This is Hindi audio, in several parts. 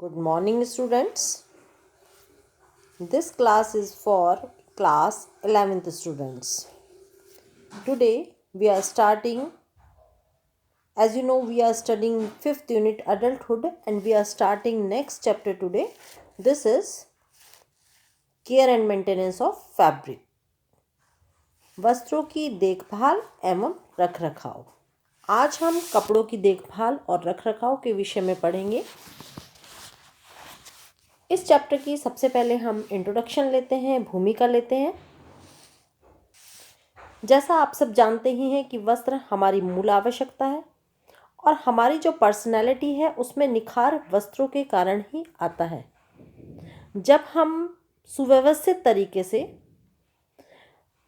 Good morning, students. This class is for class 11th students. Today we are starting, as you know, we are studying 5th unit adulthood and we are starting next chapter today. This is care and maintenance of fabric. वस्त्रों की देखभाल एवं रखरखाव। आज हम कपड़ों की देखभाल और रखरखाव के विषय में पढ़ेंगे। इस चैप्टर की सबसे पहले हम इंट्रोडक्शन लेते हैं, भूमिका लेते हैं। जैसा आप सब जानते ही हैं कि वस्त्र हमारी मूल आवश्यकता है और हमारी जो पर्सनैलिटी है उसमें निखार वस्त्रों के कारण ही आता है। जब हम सुव्यवस्थित तरीके से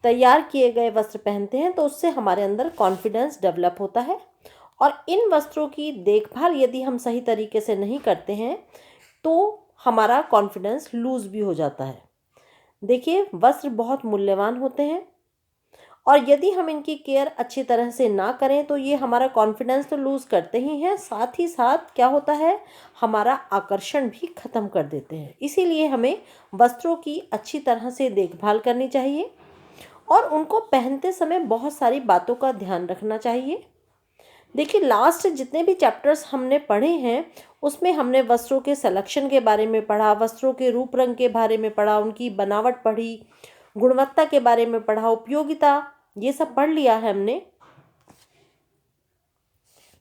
तैयार किए गए वस्त्र पहनते हैं तो उससे हमारे अंदर कॉन्फिडेंस डेवलप होता है और इन वस्त्रों की देखभाल यदि हम सही तरीके से नहीं करते हैं तो हमारा कॉन्फिडेंस लूज़ भी हो जाता है। देखिए, वस्त्र बहुत मूल्यवान होते हैं और यदि हम इनकी केयर अच्छी तरह से ना करें तो ये हमारा कॉन्फिडेंस तो लूज़ करते ही हैं, साथ ही साथ क्या होता है, हमारा आकर्षण भी ख़त्म कर देते हैं। इसीलिए हमें वस्त्रों की अच्छी तरह से देखभाल करनी चाहिए और उनको पहनते समय बहुत सारी बातों का ध्यान रखना चाहिए। देखिए, लास्ट जितने भी चैप्टर्स हमने पढ़े हैं उसमें हमने वस्त्रों के सिलेक्शन के बारे में पढ़ा, वस्त्रों के रूप रंग के बारे में पढ़ा, उनकी बनावट पढ़ी, गुणवत्ता के बारे में पढ़ा, उपयोगिता, ये सब पढ़ लिया है हमने।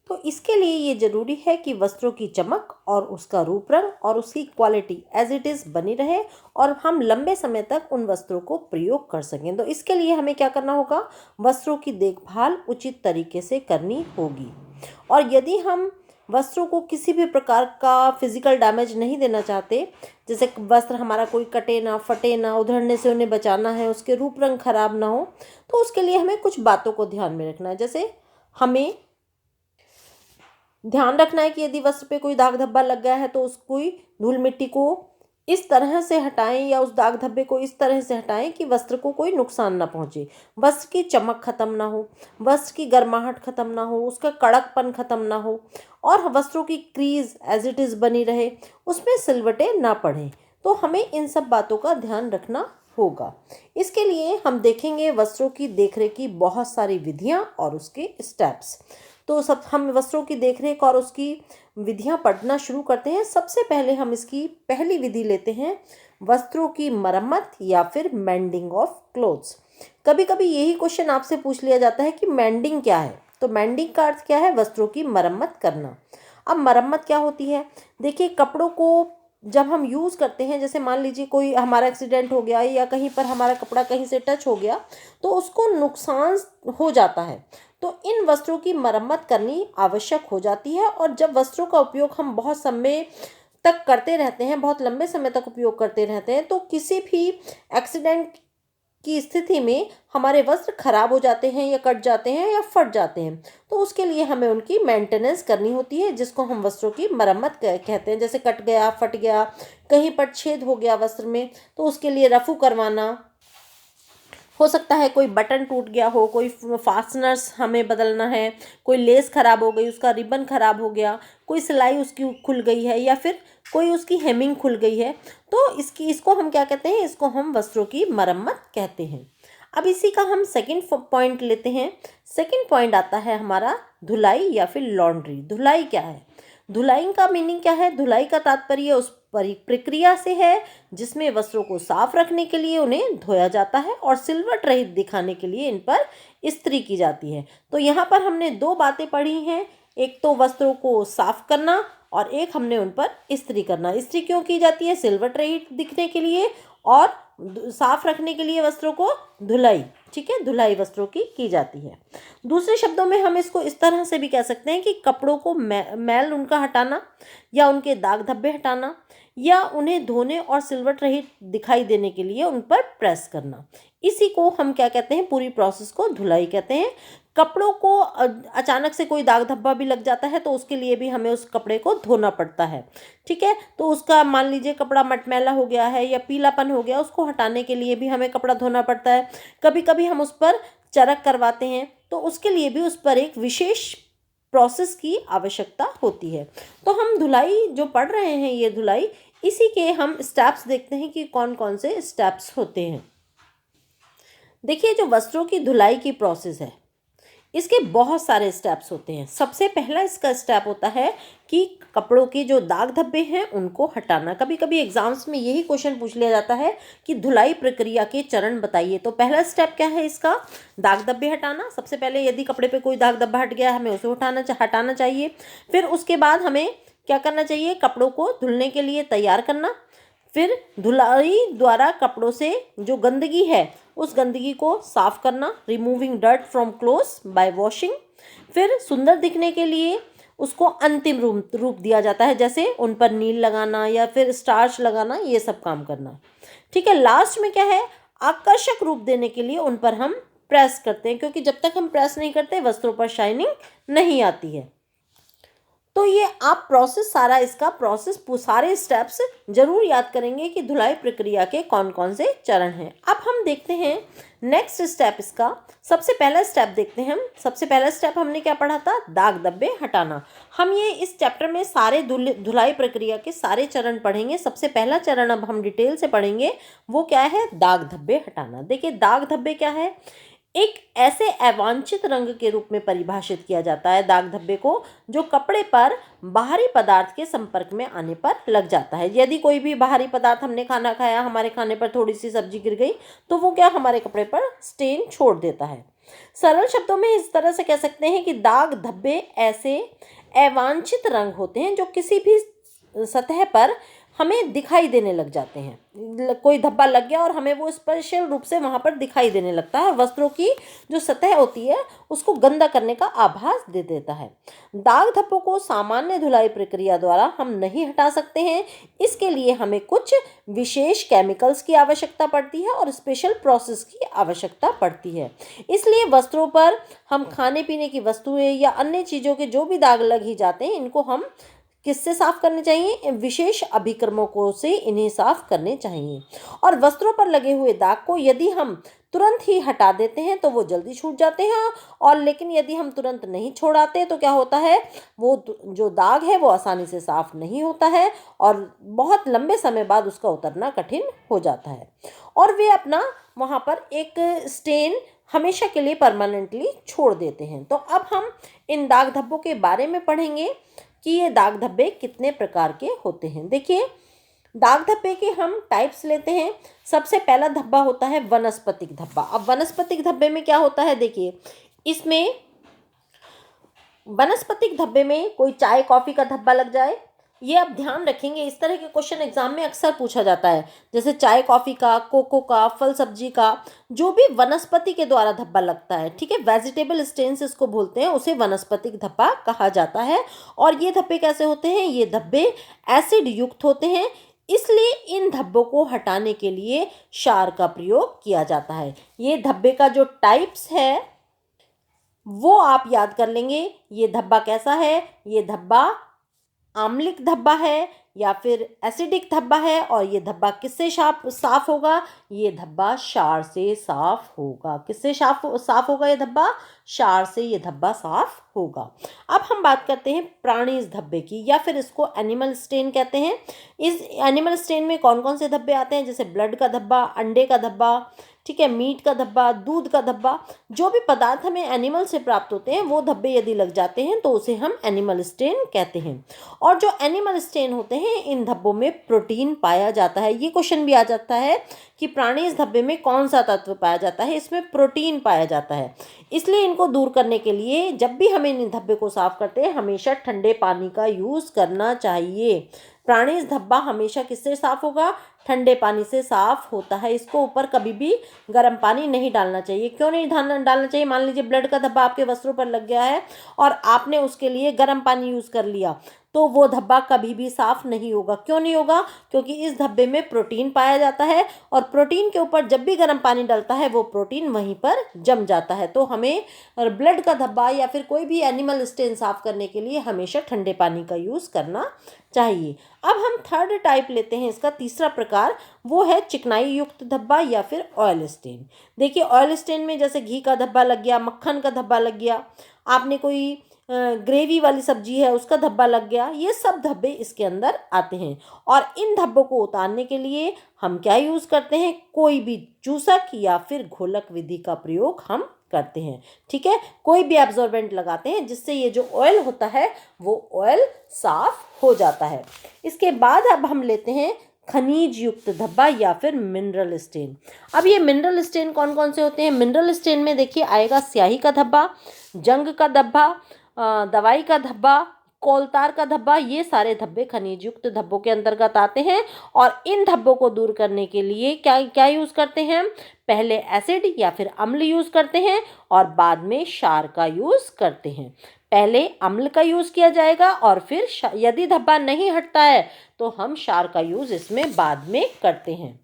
तो इसके लिए ये ज़रूरी है कि वस्त्रों की चमक और उसका रूप रंग और उसकी क्वालिटी एज इट इज़ बनी रहे और हम लंबे समय तक उन वस्त्रों को प्रयोग कर सकें। तो इसके लिए हमें क्या करना होगा, वस्त्रों की देखभाल उचित तरीके से करनी होगी। और यदि हम वस्त्रों को किसी भी प्रकार का फिजिकल डैमेज नहीं देना चाहते, जैसे वस्त्र हमारा कोई कटे ना, फटे ना, उधड़ने से उन्हें बचाना है, उसके रूप रंग खराब ना हो, तो उसके लिए हमें कुछ बातों को ध्यान में रखना है। जैसे हमें ध्यान रखना है कि यदि वस्त्र पे कोई दाग धब्बा लग गया है तो उसको धूल मिट्टी को इस तरह से हटाएं या उस दाग धब्बे को इस तरह से हटाएं कि वस्त्र को कोई नुकसान ना पहुंचे, वस्त्र की चमक खत्म ना हो, वस्त्र की गर्माहट खत्म ना हो, उसका कड़कपन खत्म ना हो और वस्त्रों की क्रीज एज इट इज़ बनी रहे, उसमें सिलवटें ना पड़ें। तो हमें इन सब बातों का ध्यान रखना होगा। इसके लिए हम देखेंगे वस्त्रों की देखरेख की बहुत सारी विधियां और उसके स्टेप्स। तो सब हम वस्त्रों की देखरेख और उसकी विधियां पढ़ना शुरू करते हैं। सबसे पहले हम इसकी पहली विधि लेते हैं, वस्त्रों की मरम्मत या फिर मेंडिंग ऑफ क्लोथ्स। कभी कभी यही क्वेश्चन आपसे पूछ लिया जाता है कि मेंडिंग क्या है। तो मेंडिंग का अर्थ क्या है, वस्त्रों की मरम्मत करना। अब मरम्मत क्या होती है, देखिए, कपड़ों को जब हम यूज़ करते हैं, जैसे मान लीजिए कोई हमारा एक्सीडेंट हो गया या कहीं पर हमारा कपड़ा कहीं से टच हो गया तो उसको नुकसान हो जाता है, तो इन वस्त्रों की मरम्मत करनी आवश्यक हो जाती है। और जब वस्त्रों का उपयोग हम बहुत समय तक करते रहते हैं, बहुत लंबे समय तक उपयोग करते रहते हैं, तो किसी भी एक्सीडेंट की स्थिति में हमारे वस्त्र खराब हो जाते हैं या कट जाते हैं या फट जाते हैं, तो उसके लिए हमें उनकी मेंटेनेंस करनी होती है, जिसको हम वस्त्रों की मरम्मत कहते हैं। जैसे कट गया, फट गया, कहीं पर छेद हो गया वस्त्र में, तो उसके लिए रफू करवाना, हो सकता है कोई बटन टूट गया हो, कोई फास्टनर्स हमें बदलना है, कोई लेस खराब हो गई, उसका रिबन खराब हो गया, कोई सिलाई उसकी खुल गई है या फिर कोई उसकी हेमिंग खुल गई है, तो इसको हम क्या कहते हैं, इसको हम वस्त्रों की मरम्मत कहते हैं। अब इसी का हम सेकंड पॉइंट लेते हैं। सेकंड पॉइंट आता है हमारा धुलाई या फिर लॉन्ड्री। धुलाई क्या है, धुलाई का मीनिंग क्या है, धुलाई का तात्पर्य उस प्रक्रिया से है जिसमें वस्त्रों को साफ रखने के लिए उन्हें धोया जाता है और सिलवट रहित दिखाने के लिए इन पर इस्त्री की जाती है। तो यहाँ पर हमने दो बातें पढ़ी हैं, एक तो वस्त्रों को साफ करना और एक हमने उन पर इस्त्री करना। इस्त्री क्यों की जाती है, सिलवट रहित दिखने के लिए, और साफ रखने के लिए वस्त्रों को धुलाई, ठीक है, धुलाई वस्त्रों की जाती है। दूसरे शब्दों में हम इसको इस तरह से भी कह सकते हैं कि कपड़ों को मैल उनका हटाना या उनके दाग धब्बे हटाना या उन्हें धोने और सिलवट रहित दिखाई देने के लिए उन पर प्रेस करना, इसी को हम क्या कहते हैं, पूरी प्रोसेस को धुलाई कहते हैं। कपड़ों को अचानक से कोई दाग धब्बा भी लग जाता है तो उसके लिए भी हमें उस कपड़े को धोना पड़ता है, ठीक है। तो उसका मान लीजिए कपड़ा मटमैला हो गया है या पीलापन हो गया, उसको हटाने के लिए भी हमें कपड़ा धोना पड़ता है। कभी कभी हम उस पर चरक करवाते हैं तो उसके लिए भी उस पर एक विशेष प्रोसेस की आवश्यकता होती है। तो हम धुलाई जो पढ़ रहे हैं, ये धुलाई, इसी के हम स्टेप्स देखते हैं कि कौन कौन से स्टेप्स होते हैं। देखिए, जो वस्त्रों की धुलाई की प्रोसेस है, इसके बहुत सारे स्टेप्स होते हैं। सबसे पहला इसका स्टेप होता है कि कपड़ों के जो दाग धब्बे हैं उनको हटाना। कभी कभी एग्जाम्स में यही क्वेश्चन पूछ लिया जाता है कि धुलाई प्रक्रिया के चरण बताइए। तो पहला स्टेप क्या है इसका? दाग धब्बे हटाना। सबसे पहले यदि कपड़े पे कोई दाग धब्बा हट गया, हमें उसे हटाना चाहिए। फिर उसके बाद हमें क्या करना चाहिए? कपड़ों को धुलने के लिए तैयार करना। फिर धुलाई द्वारा कपड़ों से जो गंदगी है उस गंदगी को साफ करना, removing dirt from clothes bye washing. फिर सुंदर दिखने के लिए उसको अंतिम रूप दिया जाता है, जैसे उन पर नील लगाना या फिर स्टार्च लगाना, ये सब काम करना। ठीक है, लास्ट में क्या है? आकर्षक रूप देने के लिए उन पर हम प्रेस करते हैं, क्योंकि जब तक हम प्रेस नहीं करते वस्त्रों पर शाइनिंग नहीं आती है। तो ये आप सारा इसका प्रोसेस सारे स्टेप्स जरूर याद करेंगे कि धुलाई प्रक्रिया के कौन कौन से चरण हैं। अब हम देखते हैं नेक्स्ट स्टेप इसका। सबसे पहला स्टेप देखते हैं हम। सबसे पहला स्टेप हमने क्या पढ़ा था? दाग धब्बे हटाना। हम ये इस चैप्टर में सारे धुलाई प्रक्रिया के सारे चरण पढ़ेंगे। सबसे पहला चरण अब हम डिटेल से पढ़ेंगे, वो क्या है? दाग धब्बे हटाना। देखिए, दाग धब्बे क्या है? एक ऐसे अवांछित रंग के रूप में परिभाषित किया जाता है दाग धब्बे को, जो कपड़े पर बाहरी पदार्थ के संपर्क में आने पर लग जाता है। यदि कोई भी बाहरी पदार्थ, हमने खाना खाया, हमारे खाने पर थोड़ी सी सब्जी गिर गई, तो वो क्या हमारे कपड़े पर स्टेन छोड़ देता है। सरल शब्दों में इस तरह से कह सकते हैं कि दाग धब्बे ऐसे अवांछित रंग होते हैं जो किसी भी सतह पर हमें दिखाई देने लग जाते हैं। कोई धब्बा लग गया और हमें वो स्पेशल रूप से वहाँ पर दिखाई देने लगता है। वस्त्रों की जो सतह होती है उसको गंदा करने का आभास दे देता है। दाग धब्बों को सामान्य धुलाई प्रक्रिया द्वारा हम नहीं हटा सकते हैं। इसके लिए हमें कुछ विशेष केमिकल्स की आवश्यकता पड़ती है और स्पेशल प्रोसेस की आवश्यकता पड़ती है। इसलिए वस्त्रों पर हम खाने पीने की वस्तुएं या अन्य चीज़ों के जो भी दाग लग ही जाते हैं, इनको हम किससे साफ करने चाहिए? विशेष अभिकर्मकों से इन्हें साफ करने चाहिए। और वस्त्रों पर लगे हुए दाग को यदि हम तुरंत ही हटा देते हैं तो वो जल्दी छूट जाते हैं, और लेकिन यदि हम तुरंत नहीं छोड़ाते तो क्या होता है? वो जो दाग है वो आसानी से साफ नहीं होता है और बहुत लंबे समय बाद उसका उतरना कठिन हो जाता है, और वे अपना वहाँ पर एक स्टेन हमेशा के लिए परमानेंटली छोड़ देते हैं। तो अब हम इन दाग धब्बों के बारे में पढ़ेंगे कि ये दाग धब्बे कितने प्रकार के होते हैं। देखिए, दाग धब्बे के हम टाइप्स लेते हैं। सबसे पहला धब्बा होता है वनस्पतिक धब्बा। अब वनस्पतिक धब्बे में क्या होता है? देखिए, इसमें वनस्पतिक धब्बे में कोई चाय कॉफी का धब्बा लग जाए, ये आप ध्यान रखेंगे, इस तरह के क्वेश्चन एग्जाम में अक्सर पूछा जाता है। जैसे चाय कॉफी का, कोको का, फल सब्जी का, जो भी वनस्पति के द्वारा धब्बा लगता है, ठीक है, वेजिटेबल स्टेन्स इसको बोलते हैं, उसे वनस्पतिक धब्बा कहा जाता है। और ये धब्बे कैसे होते हैं? ये धब्बे एसिड युक्त होते हैं, इसलिए इन धब्बों को हटाने के लिए क्षार का प्रयोग किया जाता है। ये धब्बे का जो टाइप्स है वो आप याद कर लेंगे। ये धब्बा कैसा है? ये धब्बा आम्लिक धब्बा है या फिर एसिडिक धब्बा है, और ये धब्बा किससे साफ होगा? ये धब्बा क्षार से साफ होगा। किससे साफ होगा ये धब्बा? क्षार से ये धब्बा साफ होगा। अब हम बात करते हैं प्राणी धब्बे की, या फिर इसको एनिमल स्टेन कहते हैं। इस एनिमल स्टेन में कौन कौन से धब्बे आते हैं? जैसे ब्लड का धब्बा, अंडे का धब्बा, ठीक है, मीट का धब्बा, दूध का धब्बा। जो भी पदार्थ हमें एनिमल से प्राप्त होते हैं वो धब्बे यदि लग जाते हैं तो उसे हम एनिमल स्टेन कहते हैं। और जो एनिमल स्टेन होते हैं, इन धब्बों में प्रोटीन पाया जाता है। ये क्वेश्चन भी आ जाता है कि प्राणी इस धब्बे में कौन सा तत्व पाया जाता है? इसमें प्रोटीन पाया जाता है। इसलिए इनको दूर करने के लिए जब भी हमें इन धब्बे को साफ करते हैं, हमेशा ठंडे पानी का यूज़ करना चाहिए। प्राणी धब्बा हमेशा किससे साफ होगा? ठंडे पानी से साफ होता है। इसको ऊपर कभी भी गर्म पानी नहीं डालना चाहिए। क्यों नहीं डालना चाहिए? मान लीजिए ब्लड का धब्बा आपके वस्त्रों पर लग गया है और आपने उसके लिए गर्म पानी यूज़ कर लिया, तो वो धब्बा कभी भी साफ नहीं होगा। क्यों नहीं होगा? क्योंकि इस धब्बे में प्रोटीन पाया जाता है, और प्रोटीन के ऊपर जब भी गर्म पानी डलता है वो प्रोटीन वहीं पर जम जाता है। तो हमें ब्लड का धब्बा या फिर कोई भी एनिमल स्टेन साफ करने के लिए हमेशा ठंडे पानी का यूज़ करना चाहिए। अब हम थर्ड टाइप लेते हैं, इसका तीसरा प्रकार, वो है चिकनाई युक्त धब्बा या फिर ऑयल स्टेन। देखिए, ऑयल स्टेन में जैसे घी का धब्बा लग गया, मक्खन का धब्बा लग गया, आपने कोई ग्रेवी वाली सब्जी है उसका धब्बा लग गया, ये सब धब्बे इसके अंदर आते हैं। और इन धब्बों को उतारने के लिए हम क्या यूज़ करते हैं, कोई भी चूसक या फिर घोलक विधि का प्रयोग हम करते हैं। ठीक है, कोई भी एब्जॉर्बेंट लगाते हैं जिससे ये जो ऑयल होता है वो ऑयल साफ हो जाता है। इसके बाद अब हम लेते हैं खनिज युक्त धब्बा या फिर मिनरल स्टेन। अब ये मिनरल स्टेन कौन कौन से होते हैं? मिनरल स्टेन में देखिए आएगा स्याही का धब्बा, जंग का धब्बा, दवाई का धब्बा, कोलतार का धब्बा, ये सारे धब्बे खनिज युक्त धब्बों के अंतर्गत आते हैं। और इन धब्बों को दूर करने के लिए क्या क्या यूज़ करते हैं? पहले एसिड या फिर अम्ल यूज़ करते हैं और बाद में क्षार का यूज़ करते हैं। पहले अम्ल का यूज़ किया जाएगा और फिर यदि धब्बा नहीं हटता है तो हम क्षार का यूज़ इसमें बाद में करते हैं।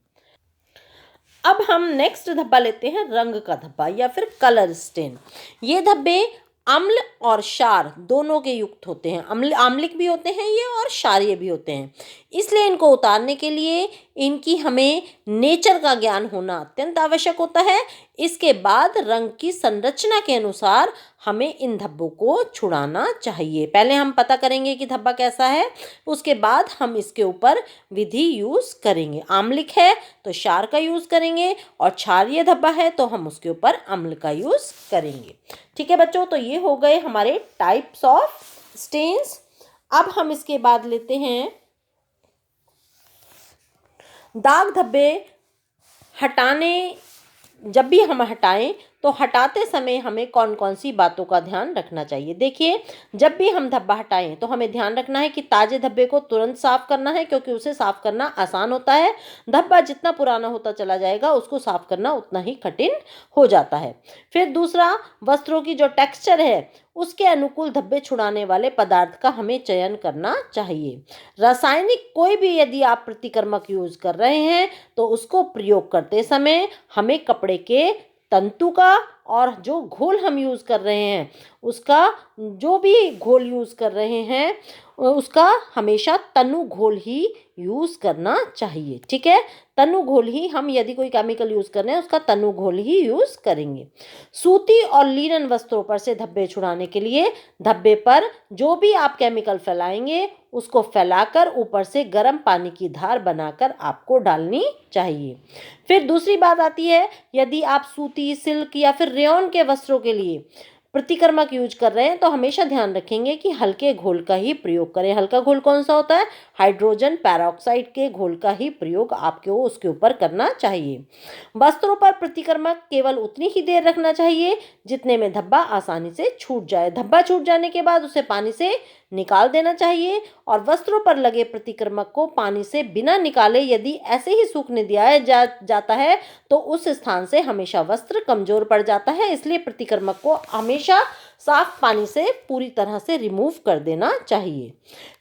अब हम नेक्स्ट धब्बा लेते हैं रंग का धब्बा या फिर कलर स्टेन। ये धब्बे अम्ल और क्षार दोनों के युक्त होते हैं, आम्लिक भी होते हैं ये और क्षारीय भी होते हैं। इसलिए इनको उतारने के लिए इनकी हमें नेचर का ज्ञान होना अत्यंत आवश्यक होता है। इसके बाद रंग की संरचना के अनुसार हमें इन धब्बों को छुड़ाना चाहिए। पहले हम पता करेंगे कि धब्बा कैसा है, उसके बाद हम इसके ऊपर विधि यूज़ करेंगे। आम्लिक है तो क्षार का यूज़ करेंगे और क्षारीय धब्बा है तो हम उसके ऊपर अम्ल का यूज़ करेंगे। ठीक है बच्चों, तो ये हो गए हमारे टाइप्स ऑफ स्टेन्स। अब हम इसके बाद लेते हैं दाग धब्बे हटाने। जब भी हम हटाएं तो हटाते समय हमें कौन कौन सी बातों का ध्यान रखना चाहिए? देखिए, जब भी हम धब्बा हटाएं तो हमें ध्यान रखना है कि ताज़े धब्बे को तुरंत साफ करना है, क्योंकि उसे साफ करना आसान होता है। धब्बा जितना पुराना होता चला जाएगा उसको साफ करना उतना ही कठिन हो जाता है। फिर दूसरा, वस्त्रों की जो टेक्सचर है उसके अनुकूल धब्बे छुड़ाने वाले पदार्थ का हमें चयन करना चाहिए। रासायनिक कोई भी यदि आप प्रतिकर्मक यूज़ कर रहे हैं तो उसको प्रयोग करते समय हमें कपड़े के तंतु का और जो घोल हम यूज़ कर रहे हैं उसका, जो भी घोल यूज़ कर रहे हैं उसका हमेशा तनु घोल ही यूज़ करना चाहिए। ठीक है, तनु घोल ही, हम यदि कोई केमिकल यूज़ कर रहे हैं उसका तनु घोल ही यूज़ करेंगे। सूती और लीनन वस्त्रों पर से धब्बे छुड़ाने के लिए धब्बे पर जो भी आप केमिकल फैलाएंगे उसको फैलाकर ऊपर से गर्म पानी की धार बनाकर आपको डालनी चाहिए। फिर दूसरी बात आती है, यदि आप सूती, सिल्क या फिर रेयॉन के वस्त्रों के लिए प्रतिकर्मक यूज कर रहे हैं तो हमेशा ध्यान रखेंगे कि हल्के घोल का ही प्रयोग करें। हल्का घोल कौन सा होता है? हाइड्रोजन पेरोक्साइड के घोल का ही प्रयोग आपको उसके ऊपर करना चाहिए। वस्त्रों पर प्रतिकर्मक केवल उतनी ही देर रखना चाहिए जितने में धब्बा आसानी से छूट जाए। धब्बा छूट जाने के बाद उसे पानी से निकाल देना चाहिए और वस्त्रों पर लगे प्रतिकर्मक को पानी से बिना निकाले यदि ऐसे ही सूखने दिया जाता है तो उस स्थान से हमेशा वस्त्र कमजोर पड़ जाता है। इसलिए प्रतिकर्मक को हमेशा साफ पानी से पूरी तरह से रिमूव कर देना चाहिए।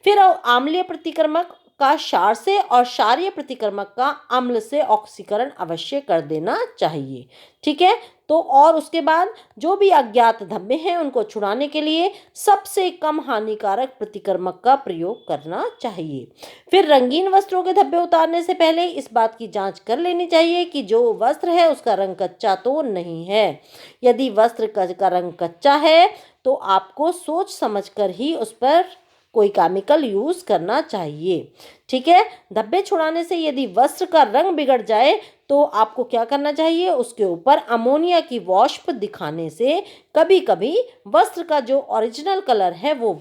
फिर आम्लीय प्रतिकर्मक का क्षार से और क्षारीय प्रतिकर्मक का अम्ल से ऑक्सीकरण अवश्य कर देना चाहिए। ठीक है, तो और उसके बाद जो भी अज्ञात धब्बे हैं उनको छुड़ाने के लिए सबसे कम हानिकारक प्रतिकर्मक का प्रयोग करना चाहिए। फिर रंगीन वस्त्रों के धब्बे उतारने से पहले इस बात की जांच कर लेनी चाहिए कि जो वस्त्र है उसका रंग कच्चा तो नहीं है। यदि वस्त्र का रंग कच्चा है तो आपको सोच समझकर ही उस पर कोई केमिकल यूज करना चाहिए। ठीक है, धब्बे छुड़ाने से यदि वस्त्र का रंग बिगड़ जाए तो आपको क्या करना चाहिए? उसके ऊपर अमोनिया की वाष्प दिखाने से कभी कभी वस्त्र का जो ओरिजिनल कलर है वो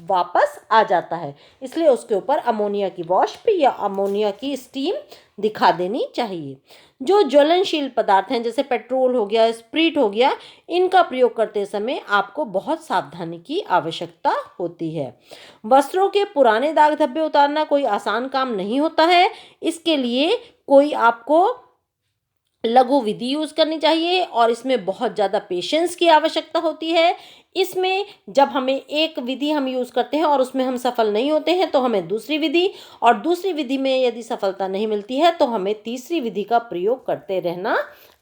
वापस आ जाता है। इसलिए उसके ऊपर अमोनिया की वाष्प या अमोनिया की स्टीम दिखा देनी चाहिए। जो ज्वलनशील पदार्थ हैं जैसे पेट्रोल हो गया, स्प्रीट हो गया, इनका प्रयोग करते समय आपको बहुत सावधानी की आवश्यकता होती है। वस्त्रों के पुराने दाग धब्बे उतारना कोई आसान काम नहीं होता है। इसके लिए कोई आपको लघु विधि यूज करनी चाहिए और इसमें बहुत ज़्यादा पेशेंस की आवश्यकता होती है। इसमें जब हमें एक विधि हम यूज़ करते हैं और उसमें हम सफल नहीं होते हैं तो हमें दूसरी विधि, और दूसरी विधि में यदि सफलता नहीं मिलती है तो हमें तीसरी विधि का प्रयोग करते रहना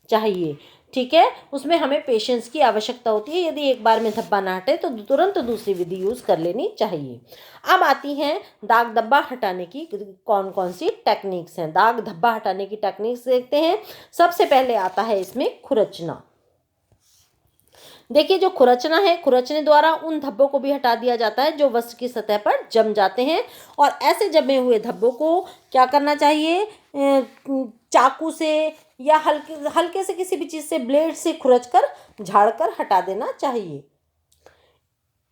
चाहिए। ठीक है, उसमें हमें पेशेंस की आवश्यकता होती है। यदि एक बार में धब्बा ना हटे तो तुरंत दूसरी विधि यूज़ कर लेनी चाहिए। अब आती हैं दाग धब्बा हटाने की कौन कौन सी टेक्निक्स हैं। दाग धब्बा हटाने की टेक्निक्स देखते हैं। सबसे पहले आता है इसमें खुरचना। देखिए जो खुरचना है, खुरचने द्वारा उन धब्बों को भी हटा दिया जाता है जो वस्त्र की सतह पर जम जाते हैं, और ऐसे जमे हुए धब्बों को क्या करना चाहिए, चाकू से या हल्के हल्के से किसी भी चीज़ से, ब्लेड से खुरच कर झाड़ कर हटा देना चाहिए।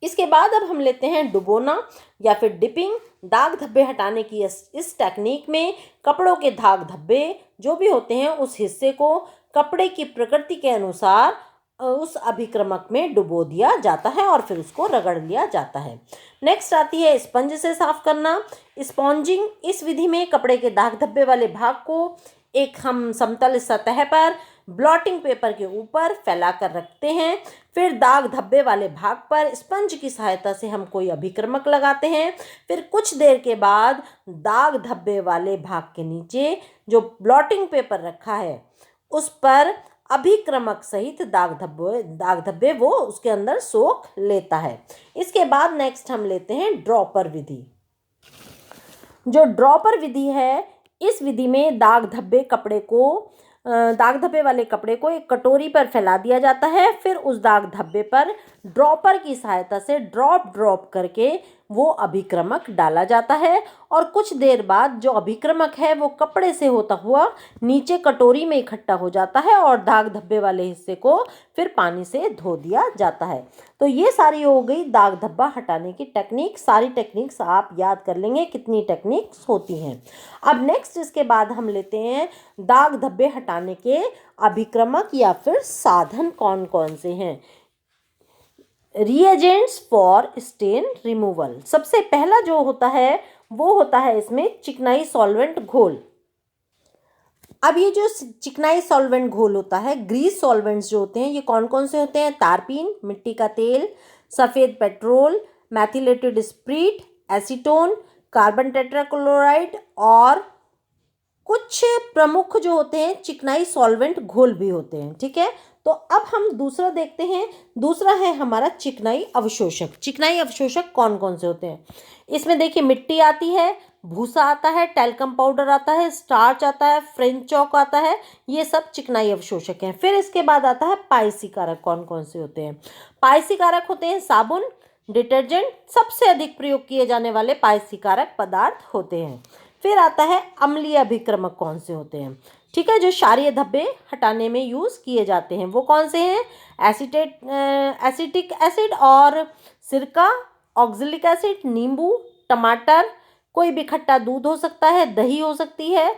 इसके बाद अब हम लेते हैं डुबोना या फिर डिपिंग। दाग धब्बे हटाने की इस टेक्निक में कपड़ों के दाग धब्बे जो भी होते हैं उस हिस्से को कपड़े की प्रकृति के अनुसार उस अभिक्रमक में डुबो दिया जाता है और फिर उसको रगड़ लिया जाता है। नेक्स्ट आती है स्पंज से साफ करना, स्पॉन्जिंग। इस विधि में कपड़े के दाग धब्बे वाले भाग को एक हम समतल सतह पर ब्लॉटिंग पेपर के ऊपर फैला कर रखते हैं। फिर दाग धब्बे वाले भाग पर स्पंज की सहायता से हम कोई अभिक्रमक लगाते हैं। फिर कुछ देर के बाद दाग धब्बे वाले भाग के नीचे जो ब्लॉटिंग पेपर रखा है उस पर अभिक्रमक सहित दाग धब्बे वो उसके अंदर सोख लेता है। इसके बाद नेक्स्ट हम लेते हैं ड्रॉपर विधि। जो ड्रॉपर विधि है, इस विधि में दाग धब्बे वाले कपड़े को एक कटोरी पर फैला दिया जाता है। फिर उस दाग धब्बे पर ड्रॉपर की सहायता से ड्रॉप करके वो अभिक्रमक डाला जाता है, और कुछ देर बाद जो अभिक्रमक है वो कपड़े से होता हुआ नीचे कटोरी में इकट्ठा हो जाता है और दाग धब्बे वाले हिस्से को फिर पानी से धो दिया जाता है। तो ये सारी हो गई दाग धब्बा हटाने की टेक्निक। सारी टेक्निक्स आप याद कर लेंगे कितनी टेक्निक्स होती हैं। अब नेक्स्ट इसके बाद हम लेते हैं दाग धब्बे हटाने के अभिक्रमक या फिर साधन कौन कौन से हैं। Reagents for stain removal. सबसे पहला जो होता है वो होता है इसमें चिकनाई सॉल्वेंट घोल। अब ये जो चिकनाई सॉल्वेंट घोल होता है, ग्रीस सॉल्वेंट्स जो होते हैं ये कौन कौन से होते हैं, तारपीन, मिट्टी का तेल, सफ़ेद petrol, methylated spirit, acetone, carbon tetrachloride और कुछ प्रमुख जो होते हैं चिकनाई सॉल्वेंट घोल भी होते हैं। ठीक है, तो अब हम दूसरा देखते हैं। दूसरा है हमारा चिकनाई अवशोषक। चिकनाई अवशोषक कौन कौन से होते हैं, इसमें देखिए मिट्टी आती है, भूसा आता है, टैल्कम पाउडर आता है, स्टार्च आता है, फ्रेंच चॉक आता है, ये सब चिकनाई अवशोषक हैं। फिर इसके बाद आता है पायसी कारक। कौन कौन से होते हैं, पायसी कारक होते हैं साबुन, डिटर्जेंट, सबसे अधिक प्रयोग किए जाने वाले पायसी कारक पदार्थ होते हैं। फिर आता है अम्लीय अभिक्रमक। कौन से होते हैं, ठीक है, जो क्षारीय धब्बे हटाने में यूज़ किए जाते हैं वो कौन से हैं, एसिटिक एसिड और सिरका, ऑक्जेलिक एसिड, नींबू, टमाटर, कोई भी खट्टा दूध हो सकता है, दही हो सकती है।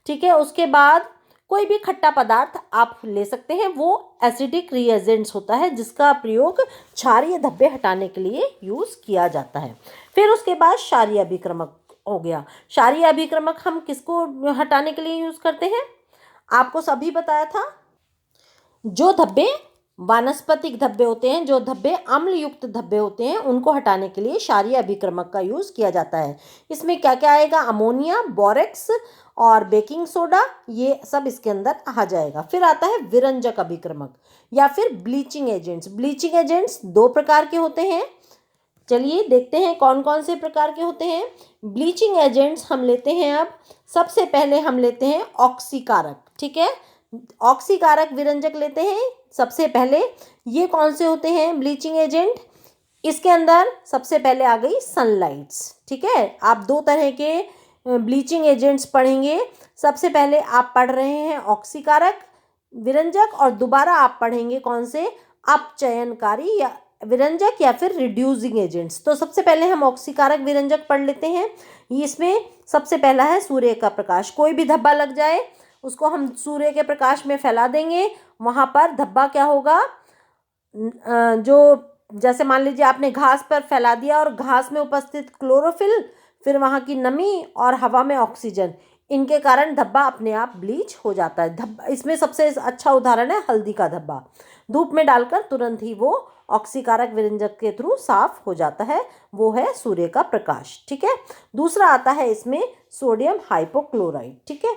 ठीक है, उसके बाद कोई भी खट्टा पदार्थ आप ले सकते हैं, वो एसिडिक रिएजेंट्स होता है जिसका प्रयोग क्षारीय धब्बे हटाने के लिए यूज़ किया जाता है। फिर उसके बाद क्षारीय अभिक्रमक हो गया। क्षारीय अभिक्रमक हम किसको हटाने के लिए यूज़ करते हैं, आपको सभी बताया था। जो धब्बे वानस्पतिक धब्बे होते हैं, जो धब्बे अम्ल युक्त धब्बे होते हैं, उनको हटाने के लिए क्षारीय अभिक्रमक का यूज़ किया जाता है। इसमें क्या क्या आएगा, अमोनिया, बोरेक्स और बेकिंग सोडा, ये सब इसके अंदर आ जाएगा। फिर आता है विरंजक अभिक्रमक या फिर ब्लीचिंग एजेंट्स। ब्लीचिंग एजेंट्स दो प्रकार के होते हैं, चलिए देखते हैं कौन कौन से प्रकार के होते हैं। ब्लीचिंग एजेंट्स हम लेते हैं, अब सबसे पहले हम लेते हैं ऑक्सीकारक। ठीक है, ऑक्सीकारक विरंजक लेते हैं सबसे पहले। ये कौन से होते हैं ब्लीचिंग एजेंट, इसके अंदर सबसे पहले आ गई सनलाइट्स। ठीक है, आप दो तरह के ब्लीचिंग एजेंट्स पढ़ेंगे। सबसे पहले आप पढ़ रहे हैं ऑक्सीकारक विरंजक और दोबारा आप पढ़ेंगे कौन से, अपचयनकारी या विरंजक या फिर रिड्यूसिंग एजेंट्स। तो सबसे पहले हम ऑक्सीकारक विरंजक पढ़ लेते हैं। इसमें सबसे पहला है सूर्य का प्रकाश। कोई भी धब्बा लग जाए उसको हम सूर्य के प्रकाश में फैला देंगे, वहाँ पर धब्बा क्या होगा, जो जैसे मान लीजिए आपने घास पर फैला दिया और घास में उपस्थित क्लोरोफिल, फिर वहाँ की नमी और हवा में ऑक्सीजन, इनके कारण धब्बा अपने आप ब्लीच हो जाता है। धब्बा इसमें सबसे अच्छा उदाहरण है हल्दी का धब्बा, धूप में डालकर तुरंत ही वो ऑक्सीकारक विरंजक के थ्रू साफ हो जाता है, वो है सूर्य का प्रकाश। ठीक है, दूसरा आता है इसमें सोडियम हाइपोक्लोराइड। ठीक है,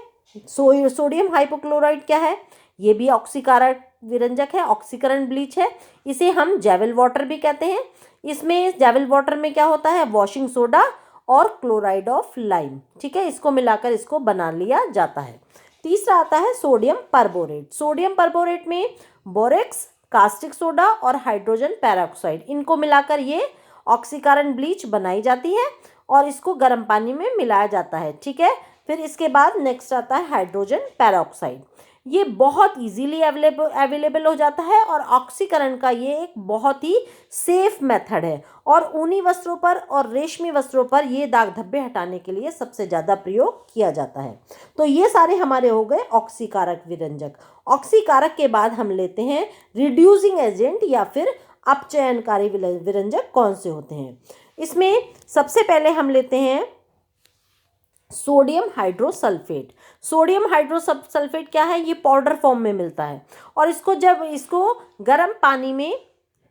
सोडियम हाइपोक्लोराइड क्या है, ये भी ऑक्सीकारक विरंजक है, ऑक्सीकरण ब्लीच है। इसे हम जैवल वाटर भी कहते हैं। इसमें जैवल वाटर में क्या होता है, वॉशिंग सोडा और क्लोराइड ऑफ लाइम। ठीक है, इसको मिलाकर इसको बना लिया जाता है। तीसरा आता है सोडियम परबोरेट। सोडियम परबोरेट में बोरेक्स, कास्टिक सोडा और हाइड्रोजन पेरोक्साइड, इनको मिलाकर ये ऑक्सीकरण ब्लीच बनाई जाती है और इसको गर्म पानी में मिलाया जाता है। ठीक है, फिर इसके बाद नेक्स्ट आता है हाइड्रोजन पेरोक्साइड। ये बहुत इजीली अवेलेबल हो जाता है और ऑक्सीकरण का ये एक बहुत ही सेफ मेथड है और ऊनी वस्त्रों पर और रेशमी वस्त्रों पर ये दाग धब्बे हटाने के लिए सबसे ज़्यादा प्रयोग किया जाता है। तो ये सारे हमारे हो गए ऑक्सीकारक विरंजक। ऑक्सीकारक के बाद हम लेते हैं रिड्यूसिंग एजेंट या फिर अपचयनकारी विरंजक कौन से होते हैं। इसमें सबसे पहले हम लेते हैं सोडियम हाइड्रोसल्फेट। सोडियम हाइड्रोसल्फेट क्या है, ये पाउडर फॉर्म में मिलता है और जब इसको गर्म पानी में,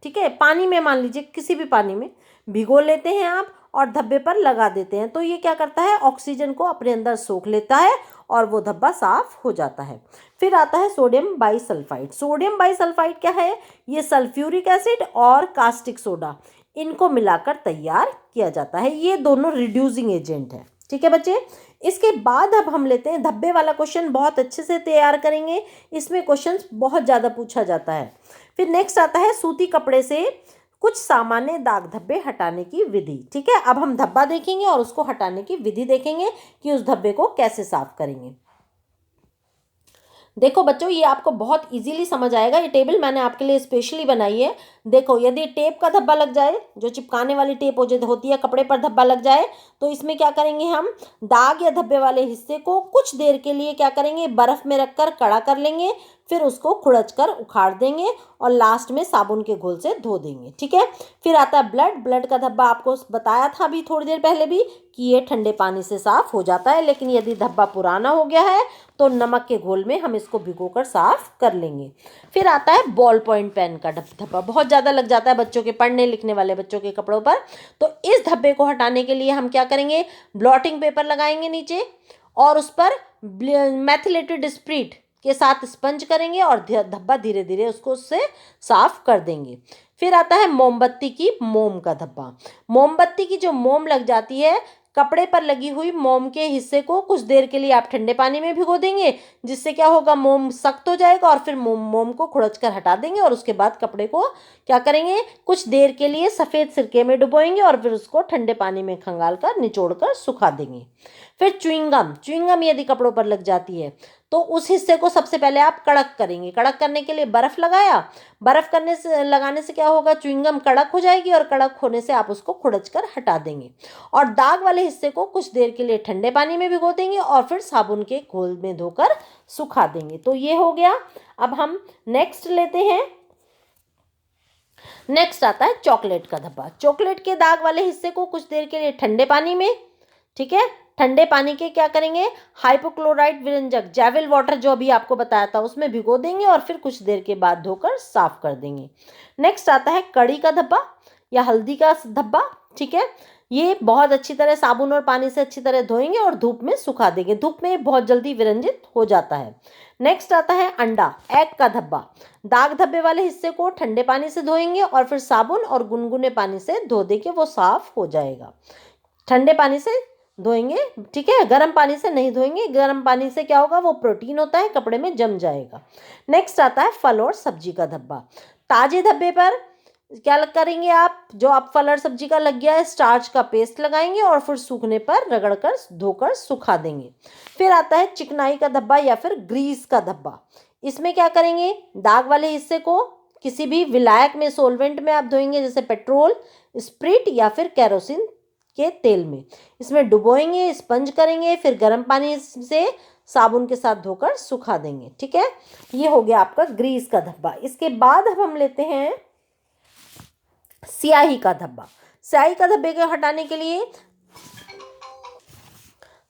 ठीक है, पानी में मान लीजिए किसी भी पानी में भिगो लेते हैं आप और धब्बे पर लगा देते हैं तो ये क्या करता है, ऑक्सीजन को अपने अंदर सोख लेता है और वो धब्बा साफ हो जाता है। फिर आता है सोडियम बाइसल्फाइड। सोडियम बाइसल्फाइड क्या है, ये सल्फ्यूरिक एसिड और कास्टिक सोडा इनको मिलाकर तैयार किया जाता है। ये दोनों रिड्यूसिंग एजेंट है। ठीक है बच्चे, इसके बाद अब हम लेते हैं धब्बे वाला क्वेश्चन, बहुत अच्छे से तैयार करेंगे, इसमें क्वेश्चंस बहुत ज़्यादा पूछा जाता है। फिर नेक्स्ट आता है सूती कपड़े से कुछ सामान्य दाग धब्बे हटाने की विधि। ठीक है, अब हम धब्बा देखेंगे और उसको हटाने की विधि देखेंगे कि उस धब्बे को कैसे साफ करेंगे। देखो बच्चों, ये आपको बहुत इजीली समझ आएगा। ये टेबल मैंने आपके लिए स्पेशली बनाई है। देखो, यदि टेप का धब्बा लग जाए, जो चिपकाने वाली टेप होती है कपड़े पर, धब्बा लग जाए तो इसमें क्या करेंगे, हम दाग या धब्बे वाले हिस्से को कुछ देर के लिए क्या करेंगे, बर्फ में रखकर कड़ा कर लेंगे, फिर उसको खुड़च कर उखाड़ देंगे और लास्ट में साबुन के घोल से धो देंगे। ठीक है, फिर आता है ब्लड का धब्बा। आपको बताया था अभी थोड़ी देर पहले भी कि ये ठंडे पानी से साफ हो जाता है, लेकिन यदि धब्बा पुराना हो गया है तो नमक के घोल में हम इसको भिगोकर साफ कर लेंगे। फिर आता है बॉल पॉइंट पेन का धब्बा। बहुत ज़्यादा लग जाता है बच्चों के, पढ़ने लिखने वाले बच्चों के कपड़ों पर। तो इस धब्बे को हटाने के लिए हम क्या करेंगे, ब्लॉटिंग पेपर लगाएंगे नीचे और उस पर मेथिलेटेड स्प्रिट के साथ स्पंज करेंगे और धब्बा धीरे धीरे उससे साफ कर देंगे। फिर आता है मोमबत्ती की मोम का धब्बा। मोमबत्ती की जो मोम लग जाती है, कपड़े पर लगी हुई मोम के हिस्से को कुछ देर के लिए आप ठंडे पानी में भिगो देंगे, जिससे क्या होगा, मोम सख्त हो जाएगा और फिर मोम को खुड़च कर हटा देंगे और उसके बाद कपड़े को क्या करेंगे, कुछ देर के लिए सफ़ेद सिरके में डुबोएंगे और फिर उसको ठंडे पानी में खंगाल कर निचोड़ कर सुखा देंगे। फिर च्युइंगम यदि कपड़ों पर लग जाती है तो उस हिस्से को सबसे पहले आप कड़क करेंगे। कड़क करने के लिए बर्फ़ लगाया, लगाने से क्या होगा, च्युइंगम कड़क हो जाएगी और कड़क होने से आप उसको खुड़च कर हटा देंगे और दाग वाले हिस्से को कुछ देर के लिए ठंडे पानी में भिगो देंगे और फिर साबुन के घोल में धोकर सुखा देंगे। तो ये हो गया। अब हम नेक्स्ट लेते हैं। नेक्स्ट आता है चॉकलेट का धब्बा। चॉकलेट के दाग वाले हिस्से को कुछ देर के लिए ठंडे पानी में, ठीक है, ठंडे पानी के क्या करेंगे, हाइपोक्लोराइट विरंजक जैविल वाटर जो अभी आपको बताया था उसमें भिगो देंगे और फिर कुछ देर के बाद धोकर साफ कर देंगे। नेक्स्ट आता है कड़ी का धब्बा या हल्दी का धब्बा। ठीक है, ये बहुत अच्छी तरह साबुन और पानी से अच्छी तरह धोएंगे और धूप में सुखा देंगे। धूप में बहुत जल्दी विरंजित हो जाता है। नेक्स्ट आता है एग का धब्बा। दाग धब्बे वाले हिस्से को ठंडे पानी से धोएंगे और फिर साबुन और गुनगुने पानी से धो देंगे, वो साफ हो जाएगा। ठंडे पानी से धोएंगे, ठीक है, गर्म पानी से नहीं धोएंगे। गर्म पानी से क्या होगा, वो प्रोटीन होता है, कपड़े में जम जाएगा। नेक्स्ट आता है फल और सब्जी का धब्बा। ताजे धब्बे पर क्या करेंगे आप, जो आप फल और सब्जी का लग गया है, स्टार्च का पेस्ट लगाएंगे और फिर सूखने पर रगड़कर धोकर सुखा देंगे। फिर आता है चिकनाई का धब्बा या फिर ग्रीस का धब्बा। इसमें क्या करेंगे, दाग वाले हिस्से को किसी भी विलायक में, सोलवेंट में आप धोएंगे, जैसे पेट्रोल, स्प्रिट या फिर केरोसिन के तेल में। इसमें डुबोएंगे, स्पंज करेंगे, फिर गर्म पानी से साबुन के साथ धोकर सुखा देंगे। ठीक है, ये हो गया आपका ग्रीस का धब्बा। इसके बाद अब हम लेते हैं स्याही का धब्बा। स्याही का धब्बे को हटाने के लिए,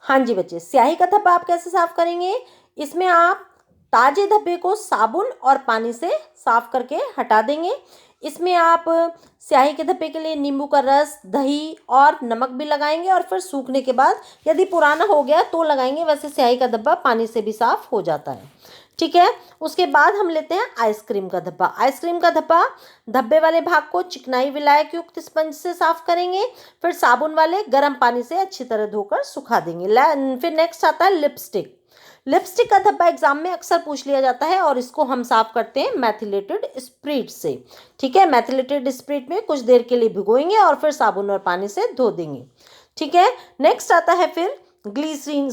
हाँ जी बच्चे, स्याही का धब्बा आप कैसे साफ करेंगे, इसमें आप ताजे धब्बे को साबुन और पानी से साफ करके हटा देंगे। इसमें आप स्याही के धब्बे के लिए नींबू का रस, दही और नमक भी लगाएंगे और फिर सूखने के बाद यदि पुराना हो गया तो लगाएंगे, वैसे स्याही का धब्बा पानी से भी साफ हो जाता है। ठीक है, उसके बाद हम लेते हैं आइसक्रीम का धब्बा। आइसक्रीम का धब्बा, धब्बे वाले भाग को चिकनाई विलायक युक्त स्पंज से साफ करेंगे, फिर साबुन वाले गर्म पानी से अच्छी तरह धोकर सुखा देंगे। फिर नेक्स्ट आता है लिपस्टिक। लिपस्टिक का धब्बा एग्जाम में अक्सर पूछ लिया जाता है और इसको हम साफ करते हैं मैथिलेटेड स्पिरिट से। ठीक है, मैथिलेटेड स्पिरिट में कुछ देर के लिए भिगोएंगे और फिर साबुन और पानी से धो देंगे। ठीक है, नेक्स्ट आता है फिर ग्लिसरीन,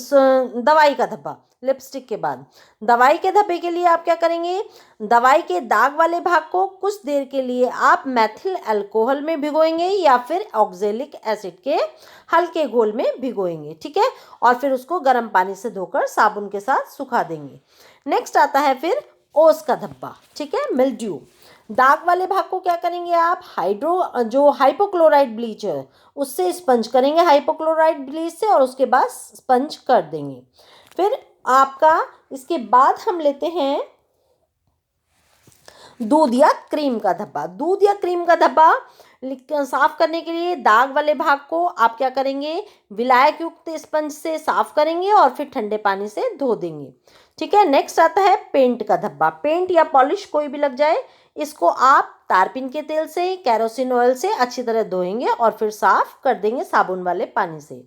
दवाई का धब्बा। लिपस्टिक के बाद दवाई के धब्बे के लिए आप क्या करेंगे, दवाई के दाग वाले भाग को कुछ देर के लिए आप मैथिल अल्कोहल में भिगोएंगे या फिर ऑक्जेलिक एसिड के हल्के घोल में भिगोएंगे। ठीक है, और फिर उसको गर्म पानी से धोकर साबुन के साथ सुखा देंगे। नेक्स्ट आता है फिर ओस का धब्बा। ठीक है, मिल्ड्यू। दाग वाले भाग को क्या करेंगे आप, जो हाइपोक्लोराइड ब्लीच है उससे स्पंज करेंगे, हाइपोक्लोराइड ब्लीच से, और उसके बाद स्पंज कर देंगे। फिर आपका इसके बाद हम लेते हैं दूध या क्रीम का धब्बा। दूध या क्रीम का धब्बा साफ करने के लिए दाग वाले भाग को आप क्या करेंगे, विलायक युक्त स्पंज से साफ करेंगे और फिर ठंडे पानी से धो देंगे। ठीक है, नेक्स्ट आता है पेंट का धब्बा। पेंट या पॉलिश कोई भी लग जाए, इसको आप तारपीन के तेल से, केरोसिन ऑयल से अच्छी तरह धोएंगे और फिर साफ कर देंगे साबुन वाले पानी से।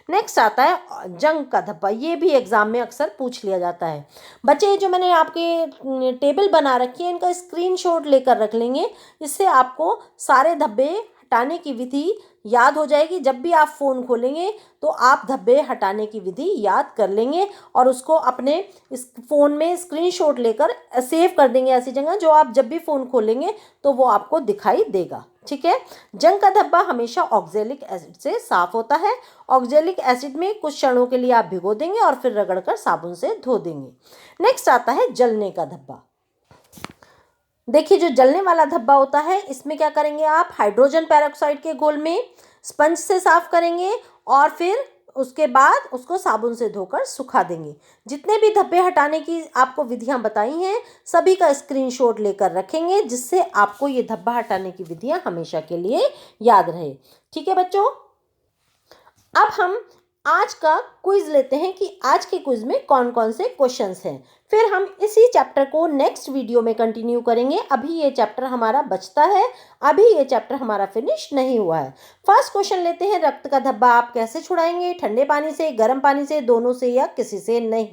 नेक्स्ट आता है जंग का धब्बा। ये भी एग्जाम में अक्सर पूछ लिया जाता है। बच्चे, जो मैंने आपके टेबल बना रखी है इनका स्क्रीनशॉट लेकर रख लेंगे, इससे आपको सारे धब्बे हटाने की विधि याद हो जाएगी। जब भी आप फ़ोन खोलेंगे तो आप धब्बे हटाने की विधि याद कर लेंगे और उसको अपने इस फ़ोन में स्क्रीनशॉट लेकर सेव कर देंगे ऐसी जगह जो आप जब भी फ़ोन खोलेंगे तो वो आपको दिखाई देगा। ठीक है, जंग का धब्बा हमेशा ऑक्जेलिक एसिड से साफ होता है। ऑक्जेलिक एसिड में कुछ क्षणों के लिए आप भिगो देंगे और फिर रगड़कर साबुन से धो देंगे। नेक्स्ट आता है जलने का धब्बा। देखिए, जो जलने वाला धब्बा होता है इसमें क्या करेंगे आप, हाइड्रोजन पेरोक्साइड के घोल में स्पंज से साफ करेंगे और फिर उसके बाद उसको साबुन से धोकर सुखा देंगे। जितने भी धब्बे हटाने की आपको विधियां बताई हैं सभी का स्क्रीनशॉट लेकर रखेंगे, जिससे आपको ये धब्बा हटाने की विधियां हमेशा के लिए याद रहे। ठीक है बच्चों, अब हम आज का क्विज लेते हैं कि आज के क्विज में कौन कौन से क्वेश्चंस हैं। फिर हम इसी चैप्टर को नेक्स्ट वीडियो में कंटिन्यू करेंगे। अभी ये चैप्टर हमारा बचता है, अभी ये चैप्टर हमारा फिनिश नहीं हुआ है। फर्स्ट क्वेश्चन लेते हैं, रक्त का धब्बा आप कैसे छुड़ाएंगे, ठंडे पानी से, गर्म पानी से, दोनों से या किसी से नहीं।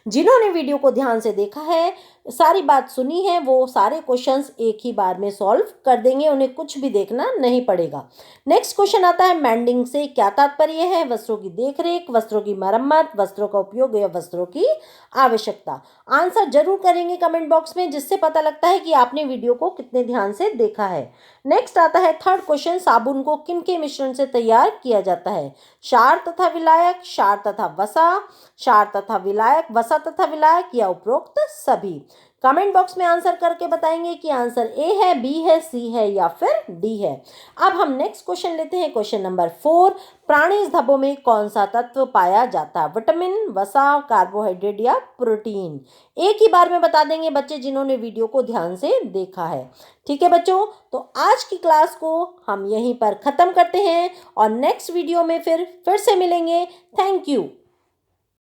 जिन्होंने वीडियो को ध्यान से देखा है, सारी बात सुनी है, वो सारे क्वेश्चंस एक ही बार में सॉल्व कर देंगे, उन्हें कुछ भी देखना नहीं पड़ेगा। नेक्स्ट क्वेश्चन आता है, मेंडिंग से क्या तात्पर्य है, वस्त्रों की देखरेख, वस्त्रों की मरम्मत, वस्त्रों का उपयोग या वस्त्रों की आवश्यकता। आंसर जरूर करेंगे कमेंट बॉक्स में, जिससे पता लगता है कि आपने वीडियो को कितने ध्यान से देखा है। नेक्स्ट आता है थर्ड क्वेश्चन, साबुन को किन के मिश्रण से तैयार किया जाता है, क्षार तथा विलायक, क्षार तथा वसा, क्षार तथा विलायक, वसा तथा विलायक या उपरोक्त सभी। कमेंट बॉक्स में आंसर करके बताएंगे कि आंसर ए है, बी है, सी है या फिर डी है। अब हम नेक्स्ट क्वेश्चन लेते हैं, क्वेश्चन नंबर 4, प्राणी धब्बों में कौन सा तत्व पाया जाता है, विटामिन, वसा, कार्बोहाइड्रेट या प्रोटीन। एक ही बार में बता देंगे बच्चे जिन्होंने वीडियो को ध्यान से देखा है। ठीक है बच्चों, तो आज की क्लास को हम यहीं पर ख़त्म करते हैं और नेक्स्ट वीडियो में फिर से मिलेंगे। Thank you.